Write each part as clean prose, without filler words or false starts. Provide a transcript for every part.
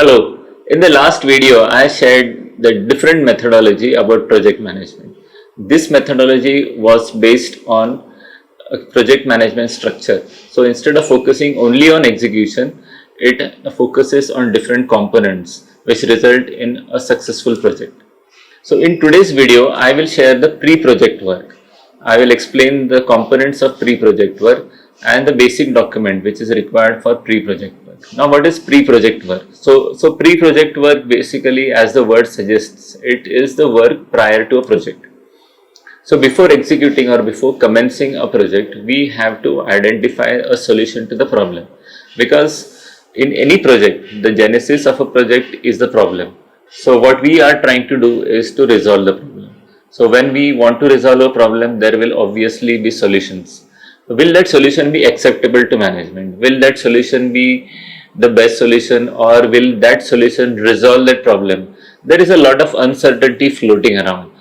Hello. In the last video, I shared the different methodology about project management. This methodology was based on a project management structure. So instead of focusing only on execution, it focuses on different components which result in a successful project. So in today's video, I will share the pre-project work. I will explain the components of pre-project work and the basic document which is required for pre-project work. Now what is pre-project work? So pre-project work basically, as the word suggests, it is the work prior to a project. So before executing or before commencing a project, we have to identify a solution to the problem, because in any project, the genesis of a project is the problem. So what we are trying to do is to resolve the problem. So when we want to resolve a problem, there will obviously be solutions. Will that solution be acceptable to management? Will that solution be the best solution, or will that solution resolve that problem? There is a lot of uncertainty floating around.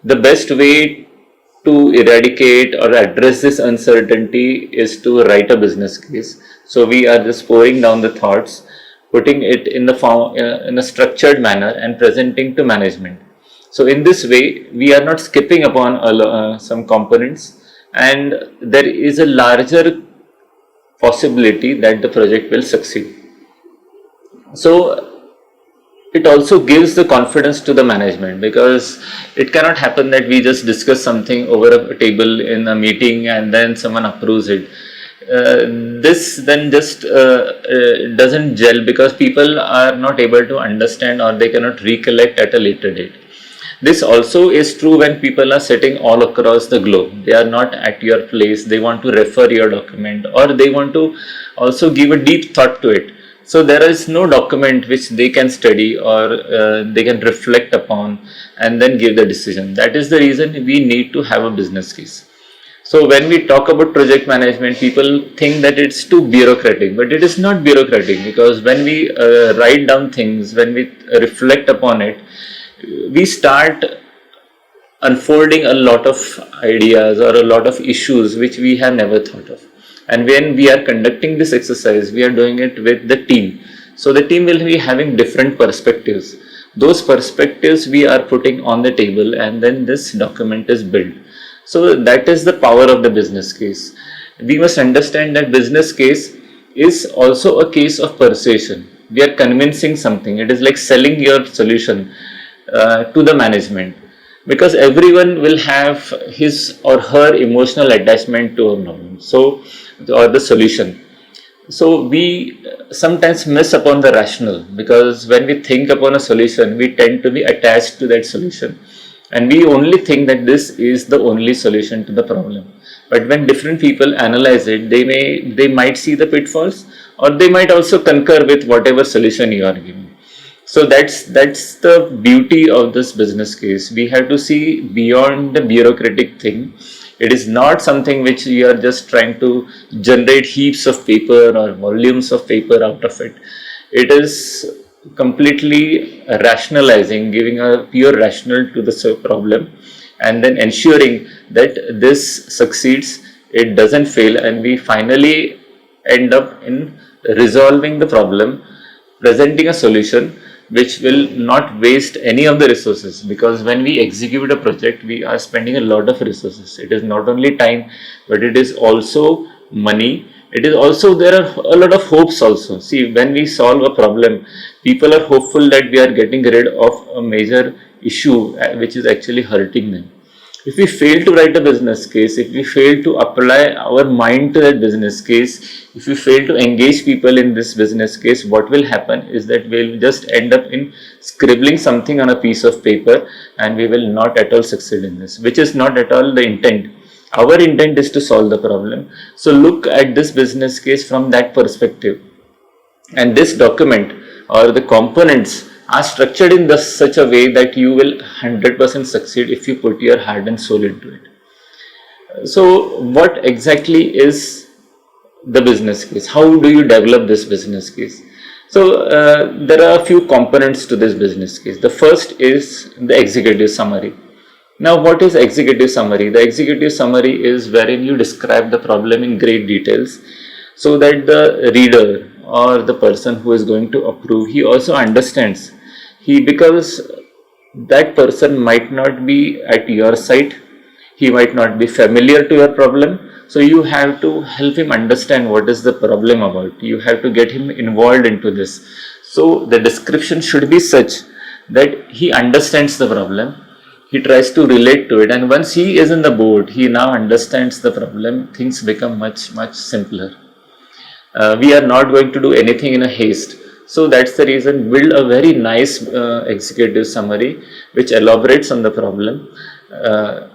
The best way to eradicate or address this uncertainty is to write a business case. So we are just pouring down the thoughts, putting it in the form in a structured manner and presenting to management. So in this way, we are not skipping upon some components, and there is a larger possibility that the project will succeed. So it also gives the confidence to the management, because it cannot happen that we just discuss something over a table in a meeting and then someone approves it. This then just doesn't gel, because people are not able to understand or they cannot recollect at a later date. This also is true when people are sitting all across the globe. They are not at your place, they want to refer your document, or they want to also give a deep thought to it. So there is no document which they can study or they can reflect upon and then give the decision. That is the reason we need to have a business case. So when we talk about project management, people think that it's too bureaucratic, but it is not bureaucratic, because when we write down things, when we reflect upon it, we start unfolding a lot of ideas or a lot of issues which we have never thought of. And when we are conducting this exercise, we are doing it with the team. So the team will be having different perspectives. Those perspectives we are putting on the table, and then this document is built. So that is the power of the business case. We must understand that business case is also a case of persuasion. We are convincing something. It is like selling your solution to the management, because everyone will have his or her emotional attachment to a problem, or the solution. So we sometimes miss upon the rational, because when we think upon a solution, we tend to be attached to that solution, and we only think that this is the only solution to the problem. But when different people analyze it, they might see the pitfalls, or they might also concur with whatever solution you are giving. So that's the beauty of this business case. We have to see beyond the bureaucratic thing. It is not something which we are just trying to generate heaps of paper or volumes of paper out of it. It is completely rationalizing, giving a pure rationale to the problem, and then ensuring that this succeeds, it doesn't fail, and we finally end up in resolving the problem, presenting a solution which will not waste any of the resources. Because when we execute a project, we are spending a lot of resources. It is not only time, but it is also money. It is also, there are a lot of hopes also. See, when we solve a problem, people are hopeful that we are getting rid of a major issue which is actually hurting them. If we fail to write a business case, if we fail to apply our mind to that business case, if we fail to engage people in this business case, what will happen is that we'll just end up in scribbling something on a piece of paper, and we will not at all succeed in this, which is not at all the intent. Our intent is to solve the problem. So look at this business case from that perspective. And this document or the components are structured in such a way that you will 100% succeed if you put your heart and soul into it. So what exactly is the business case? How do you develop this business case? So there are a few components to this business case. The first is the executive summary. Now what is executive summary? The executive summary is wherein you describe the problem in great details, so that the reader or the person who is going to approve, he also understands. Because that person might not be at your site, he might not be familiar to your problem, so you have to help him understand what is the problem about. You have to get him involved into this. So the description should be such that he understands the problem, he tries to relate to it, and once he is in the board, he now understands the problem, things become much simpler. We are not going to do anything in a haste. So that's the reason, build a very nice executive summary which elaborates on the problem.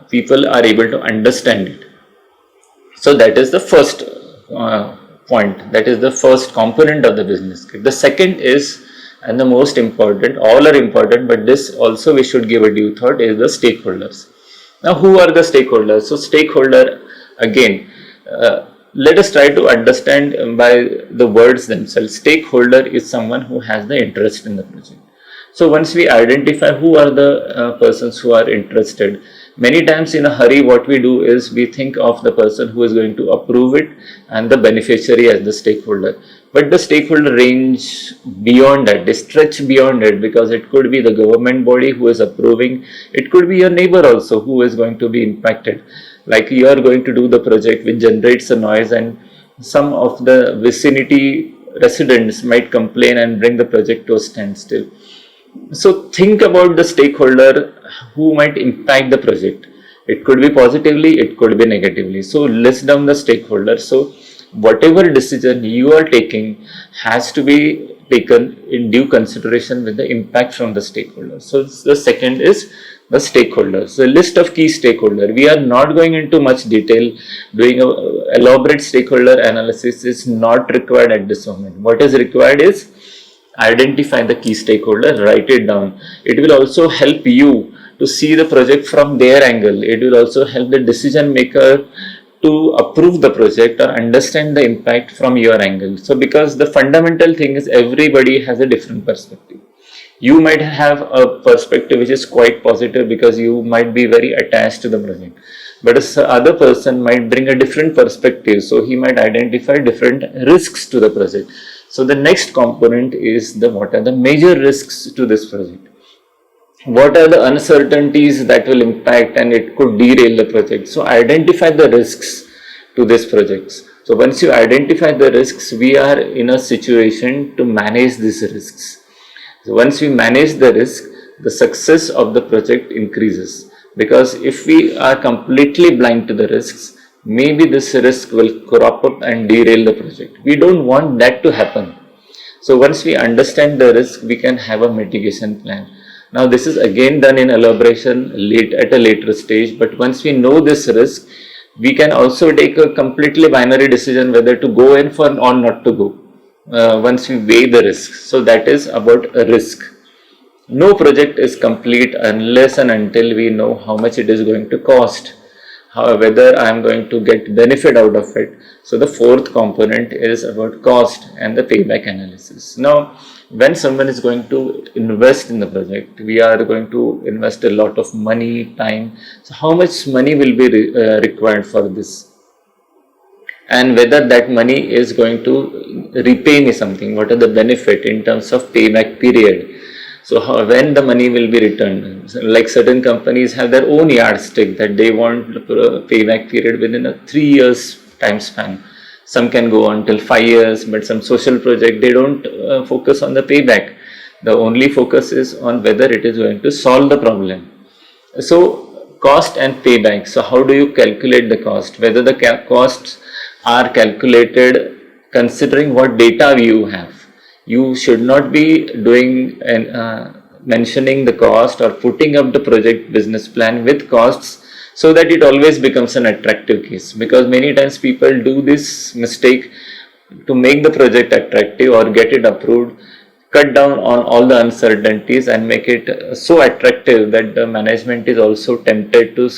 People are able to understand it. So that is the first point, that is the first component of the business case. The second is, and the most important, all are important, but this also we should give a due thought, is the stakeholders. Now, who are the stakeholders? So stakeholder, again, let us try to understand by the words themselves. Stakeholder is someone who has the interest in the project. So once we identify who are the persons who are interested, many times in a hurry what we do is we think of the person who is going to approve it and the beneficiary as the stakeholder. But the stakeholder range beyond that, they stretch beyond it, because it could be the government body who is approving, it could be your neighbor also who is going to be impacted. Like you are going to do the project which generates a noise, and some of the vicinity residents might complain and bring the project to a standstill. So think about the stakeholder who might impact the project. It could be positively, it could be negatively. So list down the stakeholders. So whatever decision you are taking has to be taken in due consideration with the impact from the stakeholders. So the second is the stakeholders. The list of key stakeholders. We are not going into much detail. Doing an elaborate stakeholder analysis is not required at this moment. What is required is identify the key stakeholder, write it down. It will also help you to see the project from their angle. It will also help the decision maker to approve the project or understand the impact from your angle. So because the fundamental thing is everybody has a different perspective. You might have a perspective which is quite positive because you might be very attached to the project, but the other person might bring a different perspective, so he might identify different risks to the project. So the next component is what are the major risks to this project? What are the uncertainties that will impact and it could derail the project? So identify the risks to this project. So once you identify the risks, we are in a situation to manage these risks. So once we manage the risk, the success of the project increases, because if we are completely blind to the risks, maybe this risk will crop up and derail the project. We don't want that to happen. So once we understand the risk, we can have a mitigation plan. Now this is again done in elaboration at a later stage, but once we know this risk, we can also take a completely binary decision whether to go in for or not to go. Once we weigh the risks. So that is about a risk. No project is complete unless and until we know how much it is going to cost, whether I am going to get benefit out of it. So the fourth component is about cost and the payback analysis. Now, when someone is going to invest in the project, we are going to invest a lot of money, time. So how much money will be required for this? And whether that money is going to repay me something, what are the benefit in terms of payback period. So when the money will be returned, like certain companies have their own yardstick that they want the payback period within a 3 years time span. Some can go on till 5 years, but some social project, they don't focus on the payback. The only focus is on whether it is going to solve the problem. So cost and payback. So how do you calculate the cost? Whether the costs are calculated considering what data you have. You should not be doing and mentioning the cost or putting up the project business plan with costs so that it always becomes an attractive case, because many times people do this mistake to make the project attractive or get it approved, cut down on all the uncertainties and make it so attractive that the management is also tempted to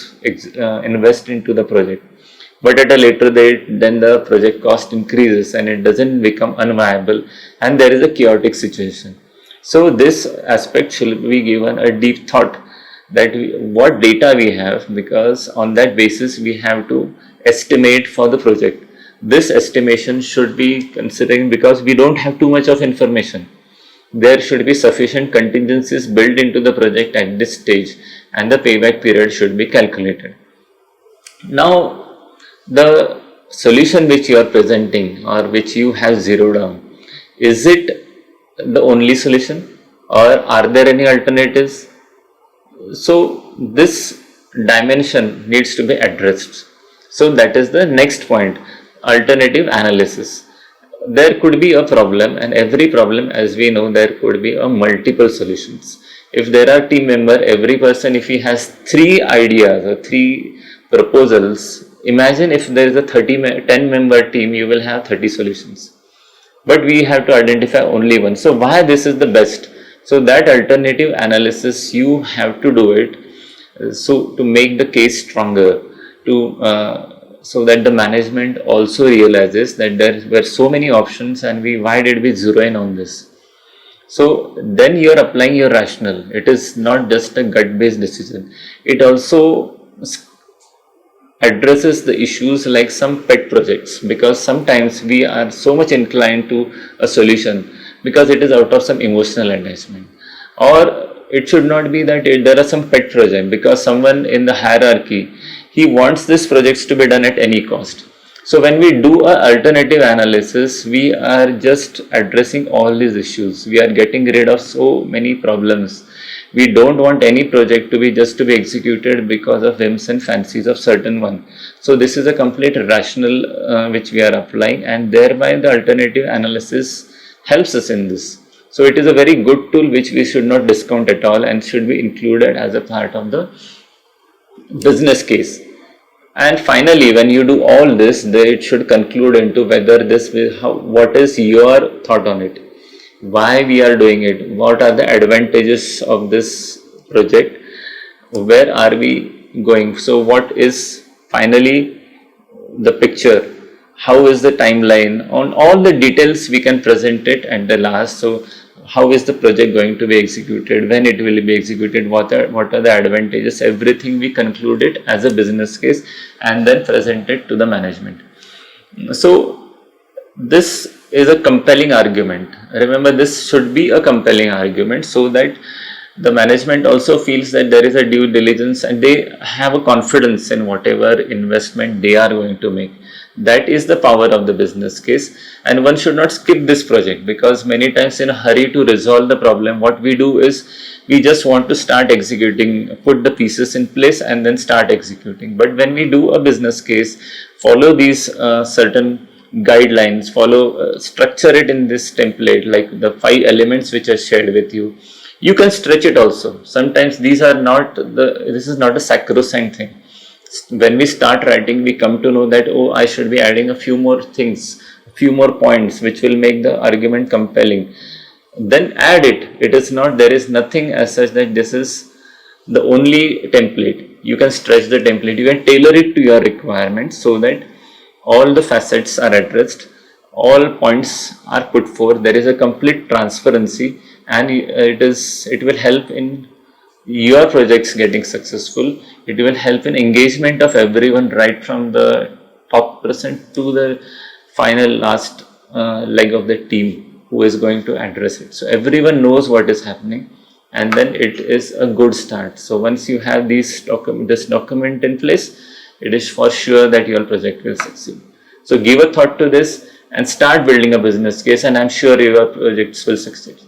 invest into the project. But at a later date, then the project cost increases and it doesn't become unviable and there is a chaotic situation. So this aspect should be given a deep thought, that what data we have, because on that basis we have to estimate for the project. this estimation should be considering, because we don't have too much of information. There should be sufficient contingencies built into the project at this stage, and the payback period should be calculated. Now, the solution which you are presenting or which you have zeroed down, is it the only solution or are there any alternatives? So this dimension needs to be addressed. So that is the next point, alternative analysis. There could be a problem, and every problem, as we know, there could be a multiple solutions. If there are team member, every person, if he has 3 ideas or 3 proposals, imagine if there is a 10 member team, you will have 30 solutions. But we have to identify only one. So why this is the best? So that alternative analysis, you have to do it. So to make the case stronger, so that the management also realizes that there were so many options, and why did we zero in on this? So then you are applying your rationale. It is not just a gut based decision. It also addresses the issues like some pet projects, because sometimes we are so much inclined to a solution because it is out of some emotional attachment, or it should not be that there are some pet project because someone in the hierarchy, he wants this projects to be done at any cost. So when we do a alternative analysis, we are just addressing all these issues. We are getting rid of so many problems. We don't want any project to be executed because of whims and fancies of certain one. So this is a complete rationale which we are applying, and thereby the alternative analysis helps us in this. So it is a very good tool which we should not discount at all and should be included as a part of the business case. And finally, when you do all this, it should conclude into whether what is your thought on it, why we are doing it, what are the advantages of this project, where are we going. So what is finally the picture, how is the timeline, on all the details we can present it at the last. So how is the project going to be executed, when it will be executed, what are the advantages, everything we conclude it as a business case and then present it to the management. So this is a compelling argument. Remember, this should be a compelling argument so that the management also feels that there is a due diligence and they have a confidence in whatever investment they are going to make. That is the power of the business case, and one should not skip this project, because many times in a hurry to resolve the problem, what we do is we just want to start executing, put the pieces in place and then start executing. But when we do a business case, follow these certain guidelines, structure it in this template, like the 5 elements which I shared with you. You can stretch it also. Sometimes this is not a sacrosanct thing. When we start writing, we come to know that, oh, I should be adding a few more things, a few more points which will make the argument compelling. Then add it. There is nothing as such that this is the only template. You can stretch the template. You can tailor it to your requirements so that all the facets are addressed, all points are put forth. There is a complete transparency, and it will help in your projects getting successful. It will help in engagement of everyone, right from the top percent to the final last leg of the team who is going to address it. So everyone knows what is happening, and then it is a good start. So once you have this document in place, it is for sure that your project will succeed. So give a thought to this and start building a business case, and I'm sure your projects will succeed.